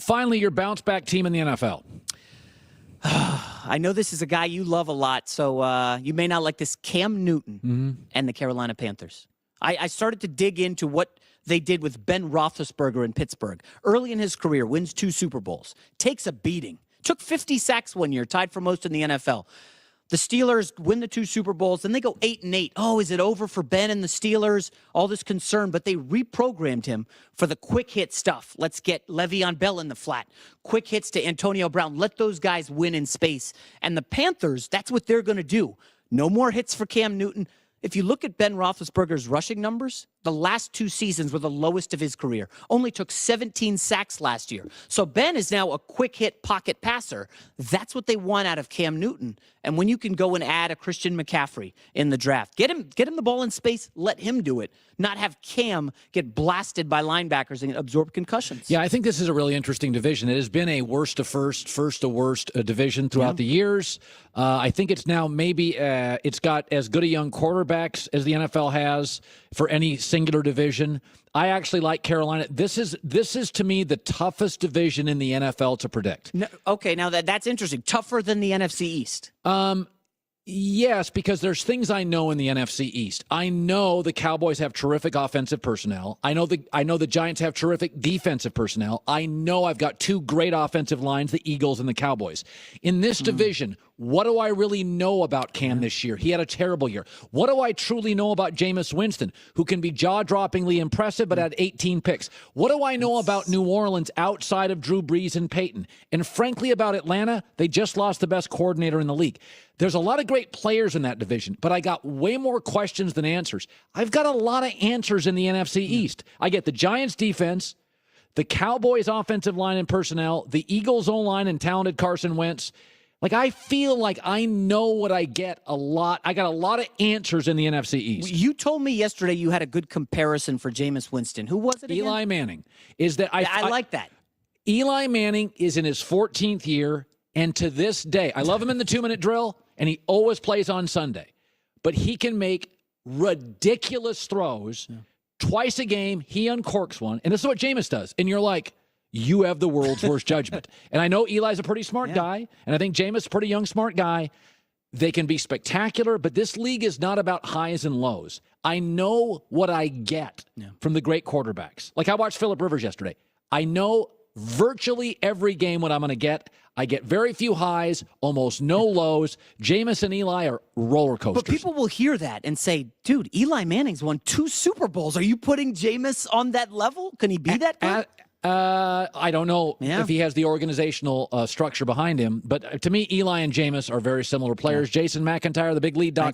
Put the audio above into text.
Finally, your bounce-back team in the NFL. I know this is a guy you love a lot, so you may not like this. Cam Newton and the Carolina Panthers. I started to dig into what they did with Ben Roethlisberger in Pittsburgh. Early in his career, wins 2 Super Bowls, takes a beating, took 50 sacks one year, tied for most in the NFL. The Steelers win the 2 Super Bowls, then they go 8-8. Oh, is it over for Ben and the Steelers? All this concern, but they reprogrammed him for the quick hit stuff. Let's get Le'Veon Bell in the flat. Quick hits to Antonio Brown. Let those guys win in space. And the Panthers, that's what they're going to do. No more hits for Cam Newton. If you look at Ben Roethlisberger's rushing numbers, the last 2 seasons were the lowest of his career. Only took 17 sacks last year. So Ben is now a quick-hit pocket passer. That's what they want out of Cam Newton. And when you can go and add a Christian McCaffrey in the draft, get him the ball in space, let him do it, not have Cam get blasted by linebackers and absorb concussions. Yeah, I think this is a really interesting division. It has been a worst to first, first to worst division throughout the years. I think it's now maybe it's got as good a young quarterbacks as the NFL has for any singular division. I actually like Carolina. This is to me the toughest division in the NFL to predict. No, okay, now that's interesting. Tougher than the NFC East. Yes, because there's things I know in the NFC East. I know the Cowboys have terrific offensive personnel. I know the Giants have terrific defensive personnel. I know I've got 2 great offensive lines, the Eagles and the Cowboys. In this division, what do I really know about Cam this year? He had a terrible year. What do I truly know about Jameis Winston, who can be jaw-droppingly impressive but had 18 picks? What do I know about New Orleans outside of Drew Brees and Peyton? And frankly, about Atlanta, they just lost the best coordinator in the league. There's a lot of great players in that division, but I got way more questions than answers. I've got a lot of answers in the NFC East. I get the Giants' defense, the Cowboys' offensive line and personnel, the Eagles' O-line and talented Carson Wentz. Like, I feel like I know what I get a lot. I got a lot of answers in the NFC East. You told me yesterday you had a good comparison for Jameis Winston. Who was it again? Eli Manning. Is that I like that. Eli Manning is in his 14th year, and to this day, I love him in the 2-minute drill, and he always plays on Sunday. But he can make ridiculous throws. Twice a game, he uncorks one. And this is what Jameis does. And you're like, you have the world's worst judgment. And I know Eli's a pretty smart guy, and I think Jameis is a pretty young, smart guy. They can be spectacular, but this league is not about highs and lows. I know what I get from the great quarterbacks. Like, I watched Phillip Rivers yesterday. I know virtually every game what I'm going to get. I get very few highs, almost no lows. Jameis and Eli are roller coasters. But people will hear that and say, dude, Eli Manning's won 2 Super Bowls. Are you putting Jameis on that level? Can he be that good? I don't know if he has the organizational structure behind him. But to me, Eli and Jameis are very similar players. Jason McIntyre, thebiglead.com.